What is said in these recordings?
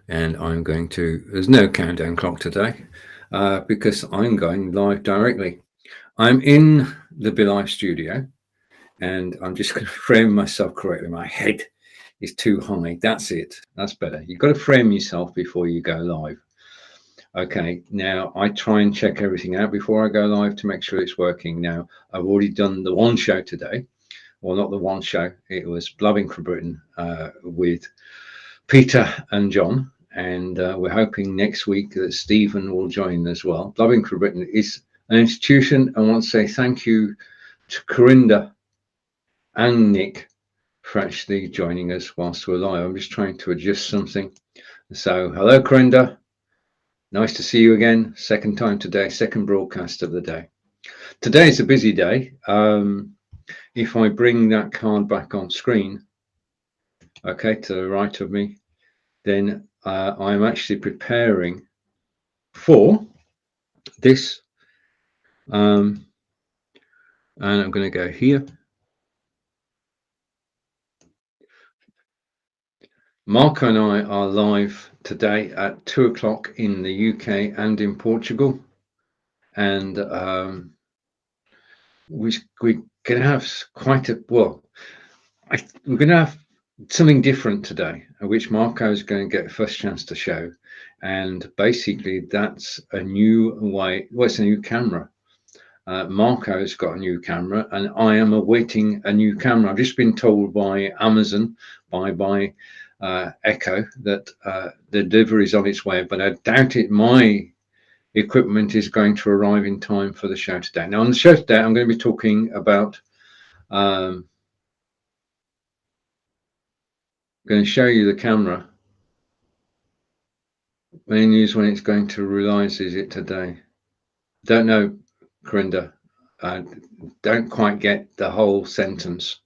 and I'm going to, there's no countdown clock today because I'm going live directly. I'm in the BeLive studio and I'm just going to frame myself correctly. My head is too high. That's it. That's better. You've got to frame yourself before you go live. Okay, now I try and check everything out before I go live to make sure it's working. Now, I've already done the one show today. Well, not the one show. It was Blubbing for Britain with Peter and John. And we're hoping next week that Stephen will join as well. Blubbing for Britain is an institution. I want to say thank you to Corinda and Nick for actually joining us whilst we're live. I'm just trying to adjust something. So, hello, Corinda. Nice to see you again. Second time today, second broadcast of the day. Today is a busy day. If I bring that card back on screen, okay, to the right of me, then I'm actually preparing for this. And I'm going to go here. Marco and I are live today at 2 o'clock in the UK and in Portugal. And we're going to have quite a, well, we're going to have something different today, which Marco is going to get first chance to show. And basically, that's a new way, well, it's a new camera. Marco's got a new camera, and I am awaiting a new camera. I've just been told by Amazon, by Echo, that the delivery is on its way, but I doubt it. My equipment is going to arrive in time for the show today. Now, on the show today, I'm going to be talking about. I'm going to show you the camera. Main news when it's going to realize is it today? Don't know, Corinda. I don't quite get the whole sentence.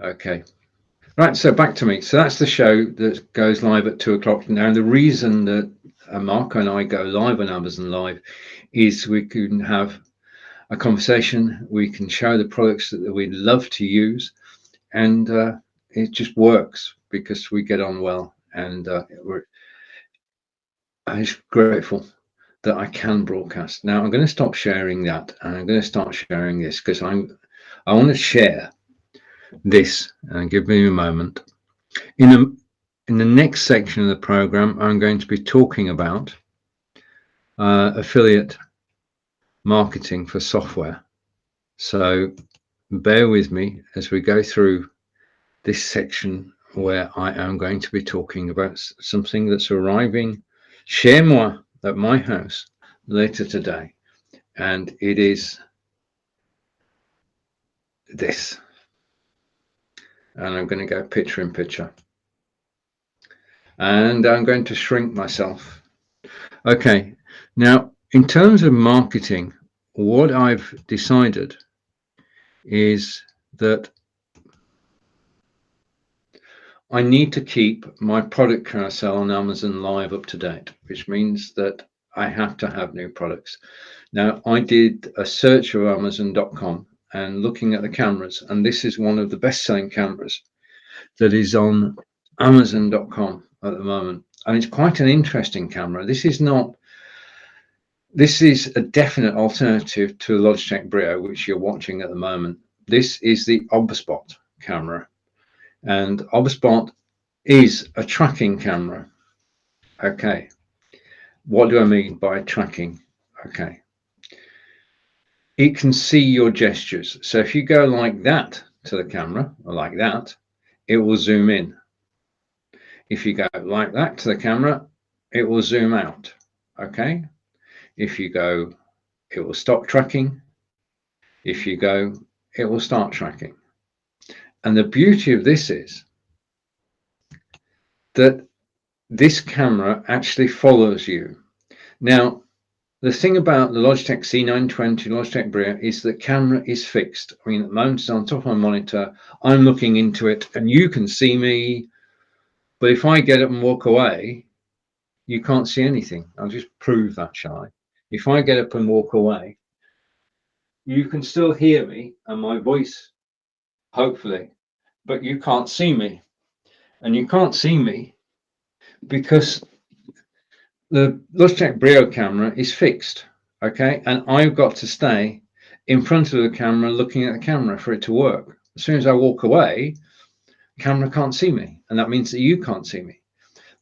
Okay. Right, so back to me. So that's the show that goes live at 2 o'clock. Now, the reason that Marco and I go live on Amazon Live is we can have a conversation. We can show the products that we love to use, and it just works because we get on well. And I'm grateful that I can broadcast. Now, I'm going to stop sharing that, and I'm going to start sharing this because I want to share this. And give me a moment. In the next section of the program, I'm going to be talking about affiliate marketing for software. So bear with me as we go through this section where I am going to be talking about something that's arriving chez moi at my house later today. And it is this. And I'm going to go picture in picture. And I'm going to shrink myself. Okay, now in terms of marketing, what I've decided is that I need to keep my product carousel on Amazon Live up to date, which means that I have to have new products. Now, I did a search of Amazon.com and looking at the cameras, and this is one of the best-selling cameras that is on Amazon.com at the moment. And it's quite an interesting camera. This is a definite alternative to the Logitech Brio, which you're watching at the moment. This is the Overspot camera. And Overspot is a tracking camera. Okay. What do I mean by tracking? Okay. It can see your gestures. So if you go like that to the camera, or like that, it will zoom in. If you go like that to the camera, it will zoom out. Okay. If you go, it will stop tracking. If you go, it will start tracking. And the beauty of this is that this camera actually follows you. Now, the thing about the Logitech C920 Logitech Brio is the camera is fixed. I mean, at the moment it's on top of my monitor. I'm looking into it and you can see me. But if I get up and walk away, you can't see anything. I'll just prove that, shall I? If I get up and walk away, you can still hear me and my voice, hopefully, but you can't see me. and you can't see me because the Logitech Brio camera is fixed, okay? And I've got to stay in front of the camera looking at the camera for it to work. As soon as I walk away, the camera can't see me, and that means that you can't see me.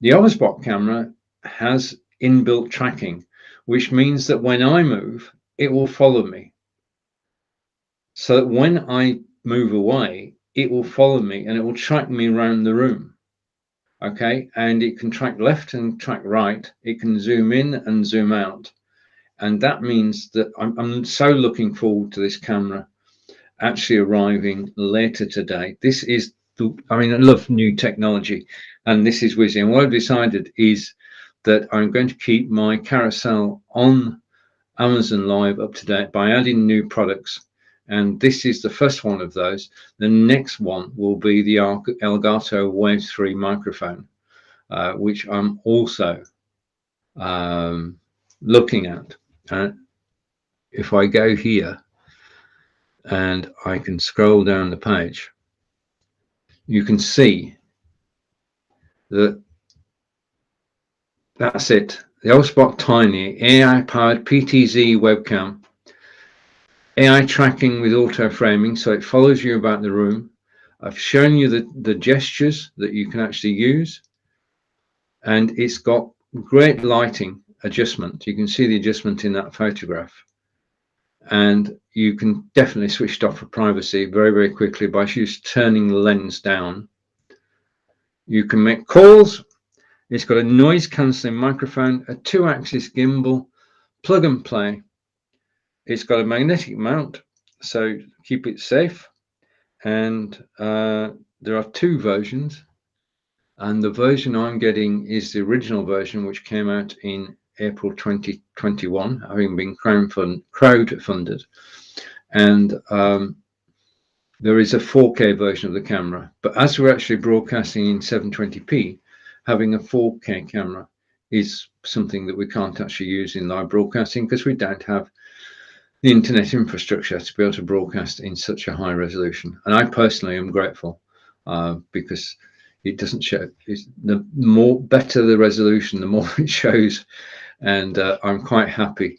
The Overspot camera has inbuilt tracking, which means that when I move, it will follow me. So that when I move away, it will follow me and it will track me around the room. Okay, and it can track left and track right. It can zoom in and zoom out. And that means that I'm so looking forward to this camera actually arriving later today. This is I love new technology, and this is whizzing. And what I've decided is that I'm going to keep my carousel on Amazon Live up to date by adding new products. And this is the first one of those. The next one will be the Elgato Wave 3 microphone, which I'm also looking at. If I go here and I can scroll down the page, you can see that that's it. The Overspot Tiny AI-powered PTZ webcam, AI tracking with auto framing, so it follows you about the room. I've shown you the gestures that you can actually use, and it's got great lighting adjustment. You can see the adjustment in that photograph, and you can definitely switch it off for privacy very, very quickly by just turning the lens down. You can make calls. It's got a noise cancelling microphone, a 2-axis gimbal, plug and play. It's got a magnetic mount, so keep it safe. And there are 2 versions. And the version I'm getting is the original version, which came out in April 2021, having been crowdfunded. And there is a 4K version of the camera. But as we're actually broadcasting in 720p, having a 4K camera is something that we can't actually use in live broadcasting because we don't have the internet infrastructure to be able to broadcast in such a high resolution. And I personally am grateful because it doesn't show. The more better the resolution, the more it shows. And I'm quite happy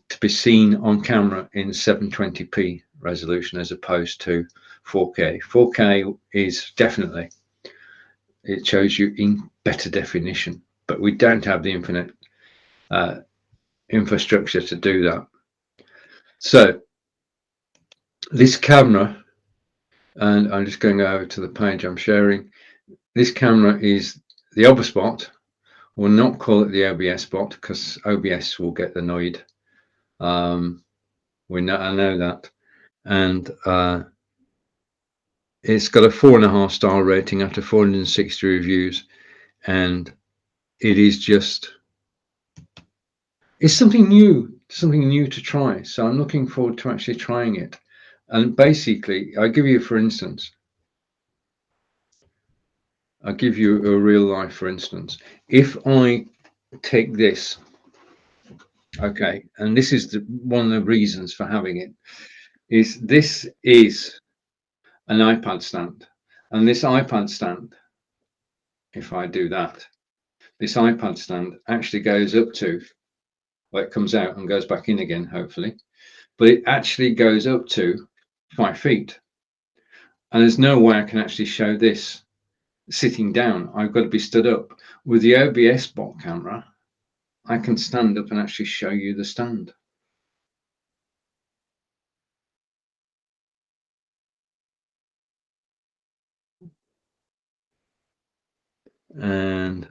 to be seen on camera in 720p resolution as opposed to 4K. 4K is definitely, it shows you in better definition, but we don't have the infinite infrastructure to do that. So this camera, and I'm just going over to the page I'm sharing. This camera is the Overspot. We'll not call it the OBS bot because OBS will get annoyed. I know that. And it's got a 4.5-star rating after 460 reviews, and it is just, it's something new to try. So I'm looking forward to actually trying it. And basically, I'll give you a real life, for instance. If I take this, okay, and this is one of the reasons for having it, is this is an iPad stand. And this iPad stand, if I do that, this iPad stand actually goes up to, well, it comes out and goes back in again, hopefully, but it actually goes up to 5 feet. And there's no way I can actually show this sitting down. I've got to be stood up. With the OBS bot camera, I can stand up and actually show you the stand. And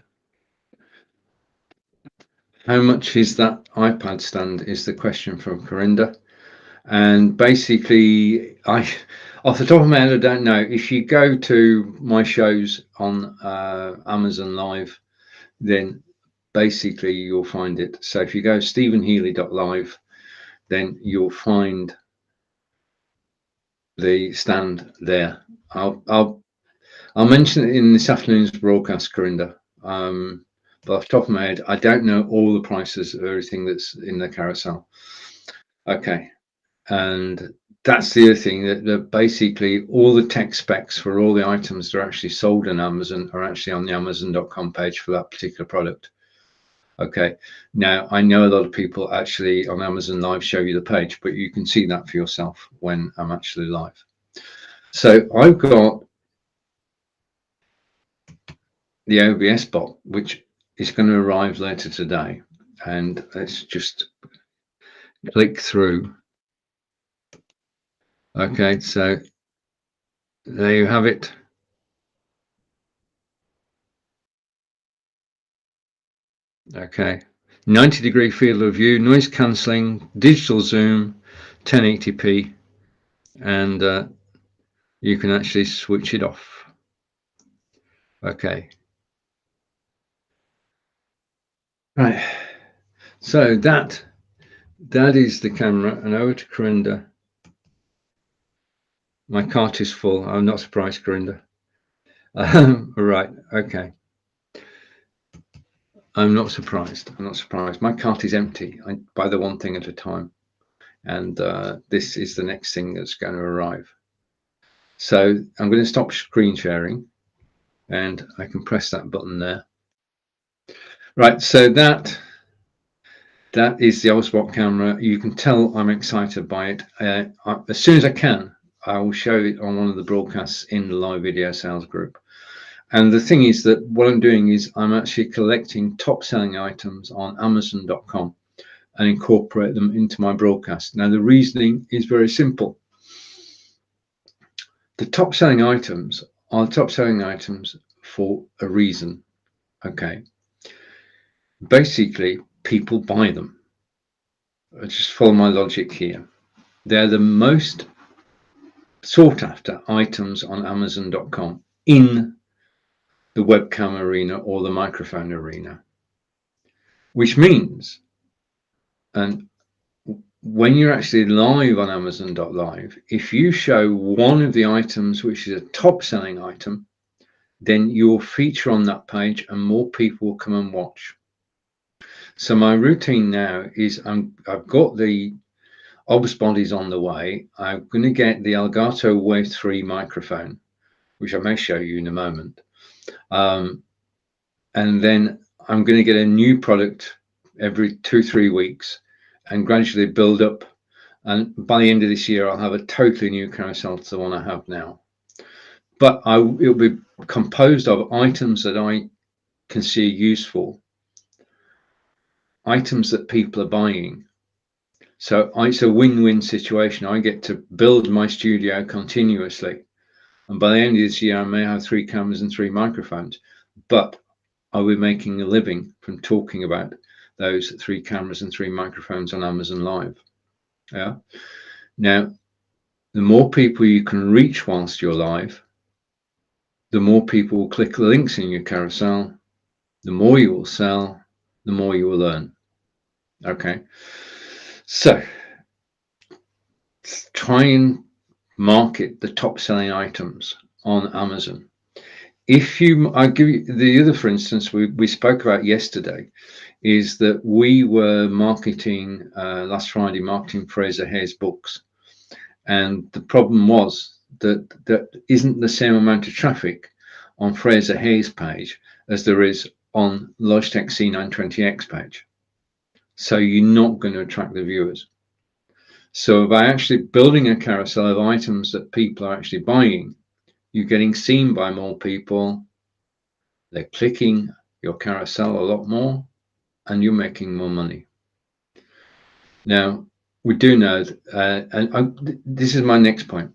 how much is that iPad stand is the question from Corinda. And basically, off the top of my head, I don't know. If you go to my shows on Amazon Live, then basically you'll find it. So if you go stephenhealy.live, then you'll find the stand there. I'll mention it in this afternoon's broadcast, Corinda. But off the top of my head, I don't know all the prices of everything that's in the carousel. Okay. And that's the other thing, that basically all the tech specs for all the items that are actually sold on Amazon are actually on the Amazon.com page for that particular product. Okay, now I know a lot of people actually on Amazon Live show you the page, but you can see that for yourself when I'm actually live. So I've got the OBS bot, which is going to arrive later today. And let's just click through. Okay, so there you have it. Okay, 90-degree field of view, noise cancelling, digital zoom, 1080p, and you can actually switch it off. Okay. Right. So that is the camera, and over to Corinda. My cart is full. I'm not surprised, Corinda. Right. Okay. I'm not surprised. I'm not surprised. My cart is empty. I buy the one thing at a time, and this is the next thing that's going to arrive. So I'm going to stop screen sharing, and I can press that button there. Right. So that is the Overspot camera. You can tell I'm excited by it. As soon as I can, I will show it on one of the broadcasts in the live video sales group. And the thing is that what I'm doing is I'm actually collecting top selling items on Amazon.com and incorporate them into my broadcast. Now, the reasoning is very simple. The top selling items are top selling items for a reason. Okay. Basically, people buy them. Just follow my logic here. They're the most sought after items on Amazon.com in the webcam arena or the microphone arena, which means, and when you're actually live on Amazon.live, if you show one of the items which is a top selling item, then you'll feature on that page and more people will come and watch. So my routine now is I've got the Overspot is on the way. I'm going to get the Elgato Wave 3 microphone, which I may show you in a moment. And then I'm going to get a new product every 2-3 weeks and gradually build up. And by the end of this year, I'll have a totally new carousel to the one I have now. But it'll be composed of items that I can see useful, items that people are buying. So it's a win-win situation. I get to build my studio continuously. And by the end of this year, I may have 3 cameras and 3 microphones. But I'll be making a living from talking about those 3 cameras and 3 microphones on Amazon Live. Yeah. Now, the more people you can reach whilst you're live, the more people will click the links in your carousel, the more you will sell, the more you will earn. Okay. So try and market the top selling items on Amazon. I give you the other, for instance, we spoke about yesterday, is that we were marketing last Friday, marketing Fraser Hayes books, and the problem was that there isn't the same amount of traffic on Fraser Hayes page as there is on Logitech C920X page. So you're not going to attract the viewers. So by actually building a carousel of items that people are actually buying, you're getting seen by more people. They're clicking your carousel a lot more, and you're making more money. Now, we do know, this is my next point.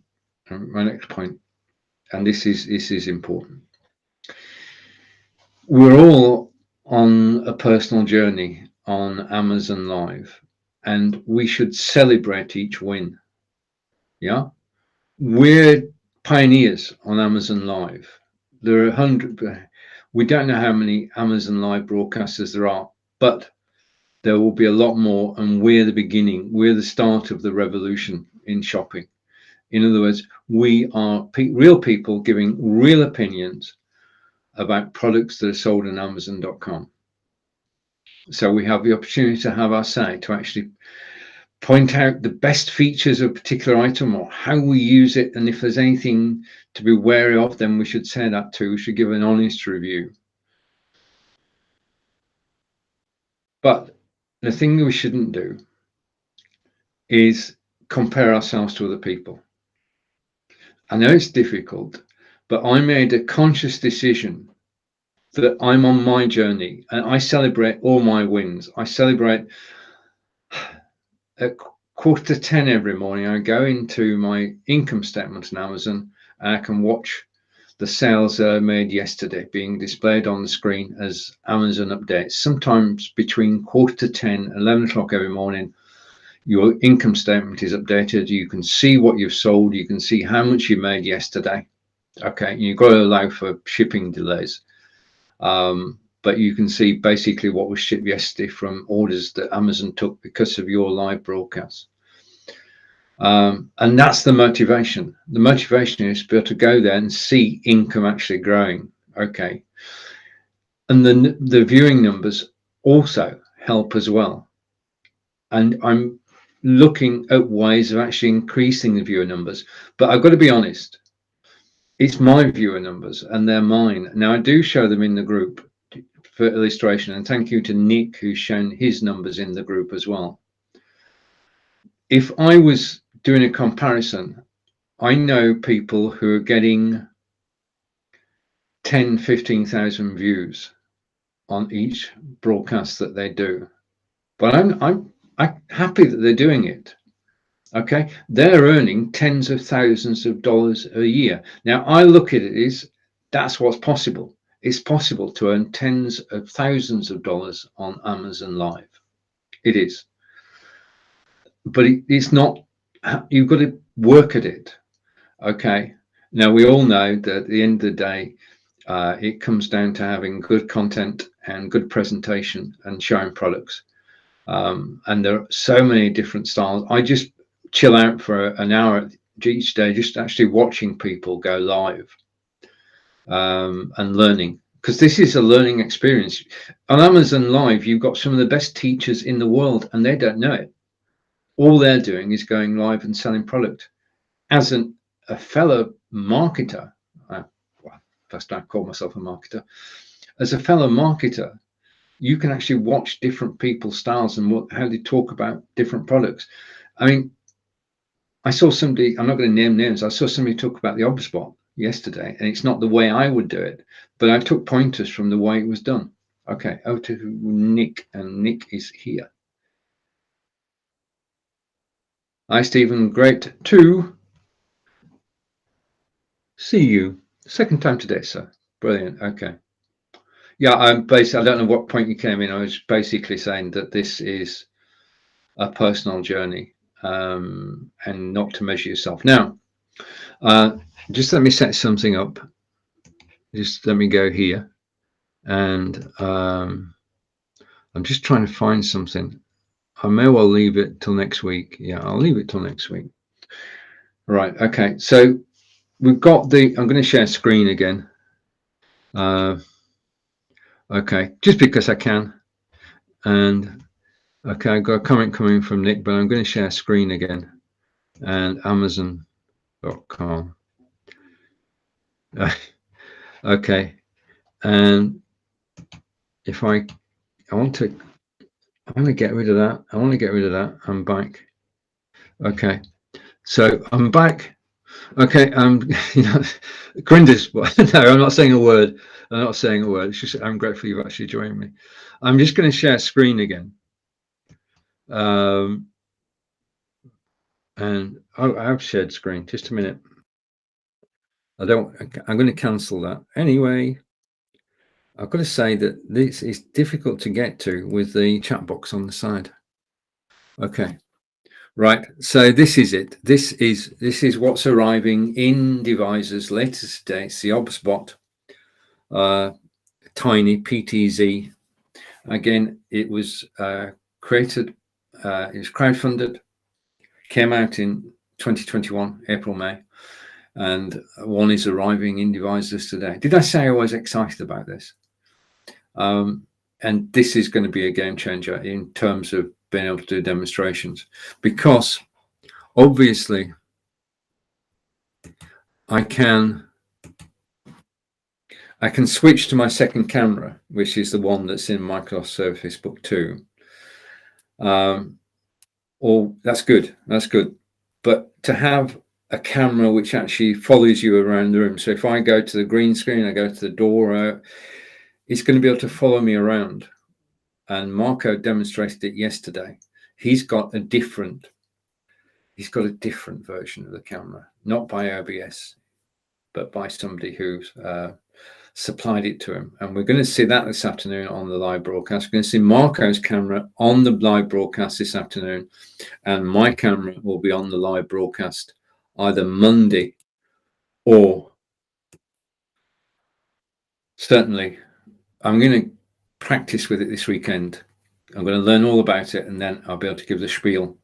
And this is important. We're all on a personal journey on Amazon Live, and we should celebrate each win. Yeah, we're pioneers on Amazon Live. There are 100. We don't know how many Amazon Live broadcasters there are, but there will be a lot more, and we're the beginning. We're the start of the revolution in shopping. In other words, we are real people giving real opinions about products that are sold on Amazon.com. So we have the opportunity to have our say, to actually point out the best features of a particular item or how we use it, and if there's anything to be wary of, then we should say that too. We should give an honest review. But the thing that we shouldn't do is compare ourselves to other people. I know it's difficult, but I made a conscious decision that I'm on my journey and I celebrate all my wins. I celebrate at 9:45 every morning. I go into my income statement on Amazon and I can watch the sales that I made yesterday being displayed on the screen as Amazon updates. Sometimes between 9:45 and 11 o'clock every morning, your income statement is updated. You can see what you've sold. You can see how much you made yesterday. Okay, you've got to allow for shipping delays. But you can see basically what was shipped yesterday from orders that Amazon took because of your live broadcast. And that's the motivation. The motivation is to be able to go there and see income actually growing. Okay. And then the viewing numbers also help as well. And I'm looking at ways of actually increasing the viewer numbers. But I've got to be honest, it's my viewer numbers and they're mine. Now, I do show them in the group for illustration, and thank you to Nick, who's shown his numbers in the group as well. If I was doing a comparison, I know people who are getting 10, 15,000 views on each broadcast that they do. But I'm happy that they're doing it. Okay, they're earning tens of thousands of dollars a year. Now I look at it as that's what's possible. It's possible to earn tens of thousands of dollars on Amazon Live. It is. But it's not, you've got to work at it. Okay. Now we all know that at the end of the day, it comes down to having good content and good presentation and showing products. And there are so many different styles. I just chill out for an hour each day, just actually watching people go live and learning, because this is a learning experience. On Amazon Live, you've got some of the best teachers in the world and they don't know it. All they're doing is going live and selling product. As a fellow marketer, well, first I call myself a marketer. As a fellow marketer, you can actually watch different people's styles and how they talk about different products. I mean, I saw somebody, I'm not going to name names, I saw somebody talk about the Overspot yesterday, and it's not the way I would do it, but I took pointers from the way it was done. Okay, over to Nick, and Nick is here. Hi, Stephen, great to see you. Second time today, sir. Brilliant, okay. Yeah, I'm basically, I don't know what point you came in. I was basically saying that this is a personal journey and not to measure yourself. Now, just let me set something up. Just let me go here. And I'm just trying to find something. I may well leave it till next week. Yeah, I'll leave it till next week. Right, okay. So we've got the, I'm going to share screen again. Okay, just because I can. And okay, I've got a comment coming from Nick, but I'm going to share screen again. And Amazon.com. Okay, and if I want to get rid of that. I want to get rid of that. I'm back. Okay, so I'm back. Okay, you know, Grinder's. No, I'm not saying a word. I'm not saying a word. It's just I'm grateful you've actually joined me. I'm just going to share screen again. And I've shared screen. Just a minute. I'm going to cancel that anyway. I've got to say that this is difficult to get to with the chat box on the side. Okay, right. So this is it. This is what's arriving in devices later today. It's the Overspot Tiny PTZ. Again, it was created. It was crowdfunded. Came out in 2021, April, May. And one is arriving in devices today. Did I say I was excited about this? And this is going to be a game changer in terms of being able to do demonstrations, because obviously I can switch to my second camera, which is the one that's in Microsoft Surface Book 2. Or that's good. But to have a camera which actually follows you around the room. So if I go to the green screen, I go to the door, it's going to be able to follow me around. And Marco demonstrated it yesterday. He's got a different version of the camera, not by OBS, but by somebody who's supplied it to him. And we're going to see that this afternoon on the live broadcast. We're going to see Marco's camera on the live broadcast this afternoon, and my camera will be on the live broadcast either Monday or certainly I'm going to practice with it this weekend. I'm going to learn all about it, and then I'll be able to give the spiel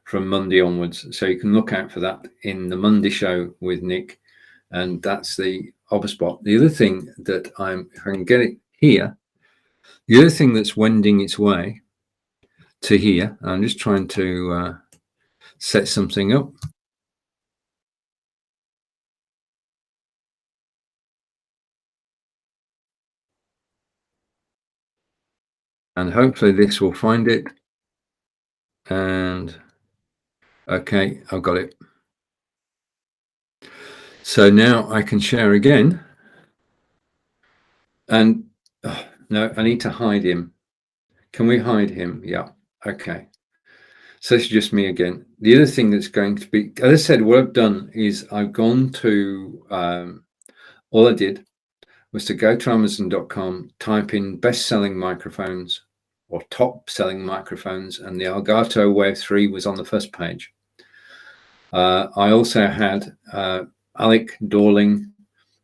from Monday onwards. So you can look out for that in the Monday show with Nick, and that's the Overspot. The other thing that if I can get it here, the other thing that's wending its way to here, I'm just trying to set something up. And hopefully this will find it. And okay, I've got it. So now I can share again. And no, I need to hide him. Can we hide him? Yeah. Okay. So this is just me again. The other thing that's going to be, as I said, what I've done is I've gone to, all I did was to go to Amazon.com, type in best-selling microphones or top-selling microphones, and the Elgato Wave 3 was on the first page. I also had Alec Dorling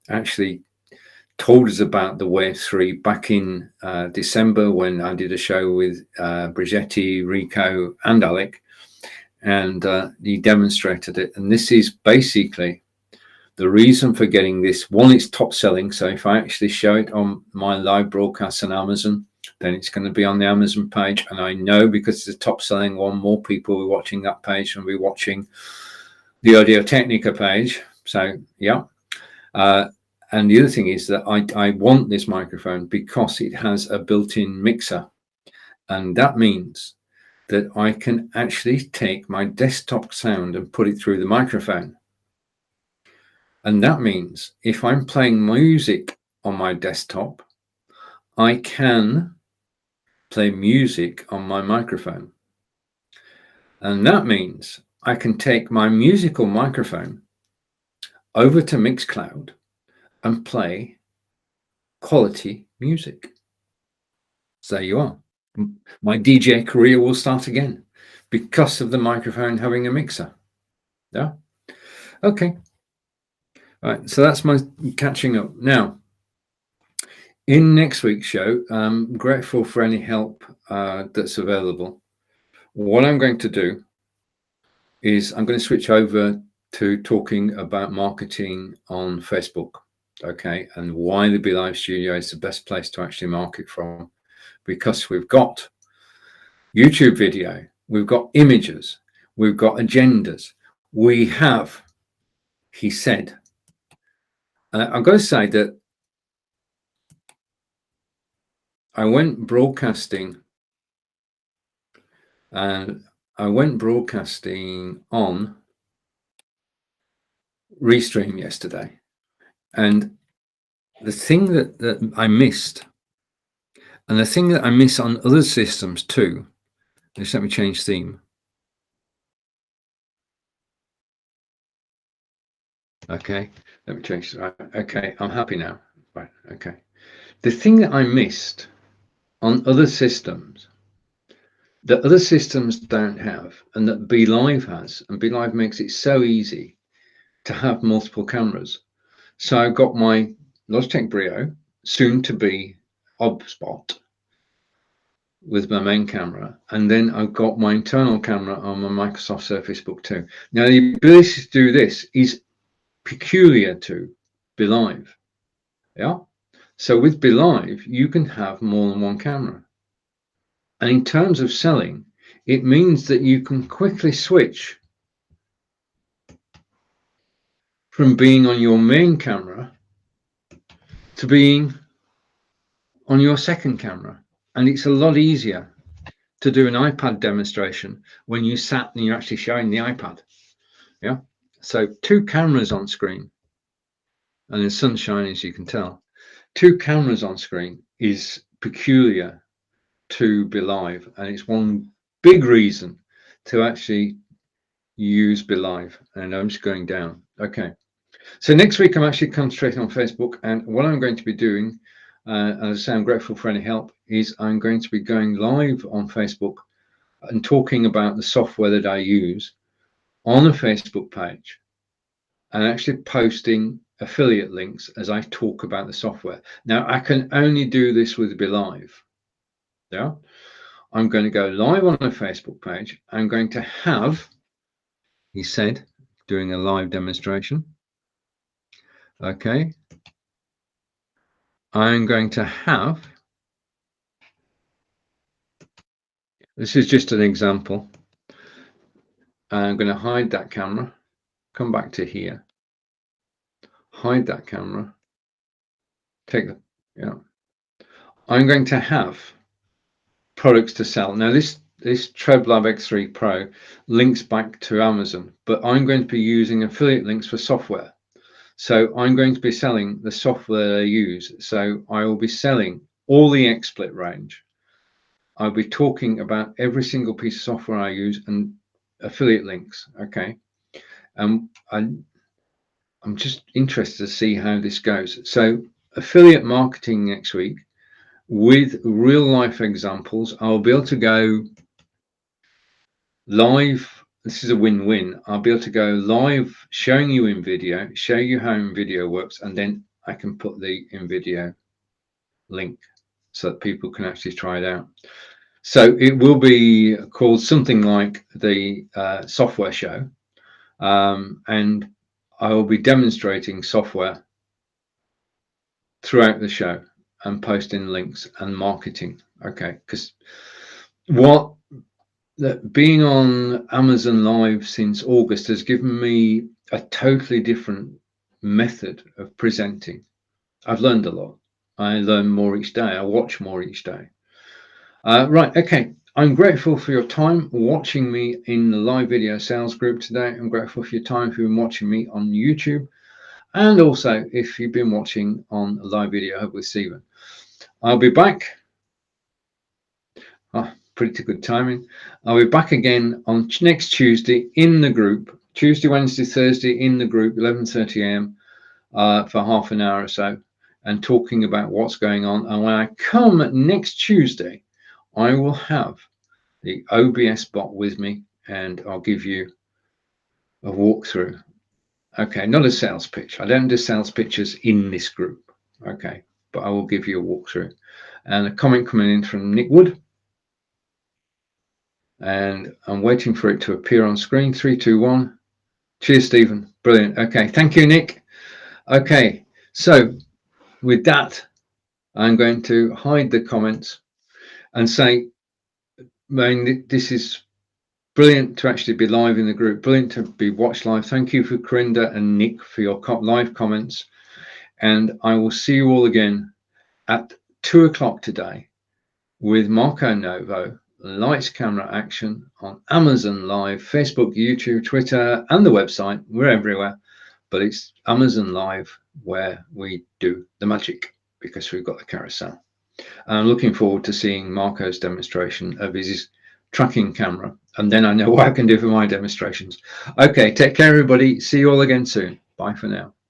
actually told us about the Wave 3 back in December when I did a show with Brigetti, Rico, and Alec, and he demonstrated it. And this is basically the reason for getting this. One, it's top selling. So if I actually show it on my live broadcast on Amazon, then it's going to be on the Amazon page. And I know because it's a top selling one, more people will be watching that page than will be watching the Audio Technica page. So yeah. And the other thing is that I want this microphone because it has a built-in mixer. And that means that I can actually take my desktop sound and put it through the microphone. And that means if I'm playing music on my desktop, I can play music on my microphone. And that means I can take my musical microphone over to Mixcloud and play quality music. So there you are. My DJ career will start again because of the microphone having a mixer. Yeah. Okay. All right. So that's my catching up. Now, in next week's show, I'm grateful for any help that's available. What I'm going to do is I'm going to switch over to talking about marketing on Facebook. Okay. And why the BeLive Studio is the best place to actually market from. Because we've got YouTube video, we've got images, we've got agendas, we have, he said, I've got to say that I went broadcasting on Restream yesterday, and the thing that I missed, and the thing that I miss on other systems too, just let me change theme. Okay, let me change. Right. Okay, I'm happy now. Right. Okay. The thing that I missed on other systems that other systems don't have, and that BeLive has, and BeLive makes it so easy to have multiple cameras. So I've got my Logitech Brio, soon to be Overspot, with my main camera, and then I've got my internal camera on my Microsoft Surface Book 2. Now the ability to do this is peculiar to BeLive. Yeah. So with BeLive, you can have more than one camera. And in terms of selling, it means that you can quickly switch from being on your main camera to being on your second camera. And it's a lot easier to do an iPad demonstration when you sat and you're actually showing the iPad. Yeah. So 2 cameras on screen, and the sun's shining, as you can tell. 2 cameras on screen is peculiar to BeLive, and it's one big reason to actually use BeLive. And I'm just going down. Okay. So next week I'm actually concentrating on Facebook, and what I'm going to be doing, as I say, I'm grateful for any help, is I'm going to be going live on Facebook and talking about the software that I use on a Facebook page, and actually posting affiliate links as I talk about the software. Now I can only do this with BeLive. Yeah, I'm going to go live on a Facebook page. I'm going to have, he said, doing a live demonstration. Okay, I'm going to have, this is just an example. I'm going to hide that camera, come back to here, hide that camera, take the, yeah. I'm going to have products to sell. Now this TreadLab X3 Pro links back to Amazon, but I'm going to be using affiliate links for software. So I'm going to be selling the software I use. So I will be selling all the XSplit range. I'll be talking about every single piece of software I use and affiliate links. Okay. I'm just interested to see how this goes. So affiliate marketing next week with real life examples. I'll be able to go live. This is a win-win. I'll be able to go live showing you in video, show you how in video works, and then I can put the in video link so that people can actually try it out. So it will be called something like the software show, and I will be demonstrating software throughout the show and posting links and marketing. Okay, because being on Amazon Live since August has given me a totally different method of presenting. I've learned a lot. I learn more each day. I watch more each day. Right, okay. I'm grateful for your time watching me in the live video sales group today. I'm grateful for your time if you've been watching me on YouTube, and also if you've been watching on a live video hub with Stephen. I'll be back. Pretty good timing. I'll be back again on next Tuesday in the group. Tuesday, Wednesday, Thursday in the group, 11:30 a.m. For half an hour or so, and talking about what's going on. And when I come next Tuesday, I will have the OBS bot with me, and I'll give you a walkthrough. Okay, not a sales pitch. I don't do sales pitches in this group. Okay, but I will give you a walkthrough. And a comment coming in from Nick Wood. And I'm waiting for it to appear on screen. 3, 2, 1. Cheers, Stephen. Brilliant. Okay, thank you, Nick. Okay, so with that, I'm going to hide the comments and say, man, this is brilliant to actually be live in the group. Brilliant to be watched live. Thank you for Corinda and Nick for your live comments. And I will see you all again at 2 o'clock today with Marco Novo, Lights, Camera, Action on Amazon Live, Facebook, YouTube, Twitter, and the website. We're everywhere, but it's Amazon Live where we do the magic because we've got the carousel. And I'm looking forward to seeing Marco's demonstration of his tracking camera, and then I know what I can do for my demonstrations. Okay, take care, everybody. See you all again soon. Bye for now.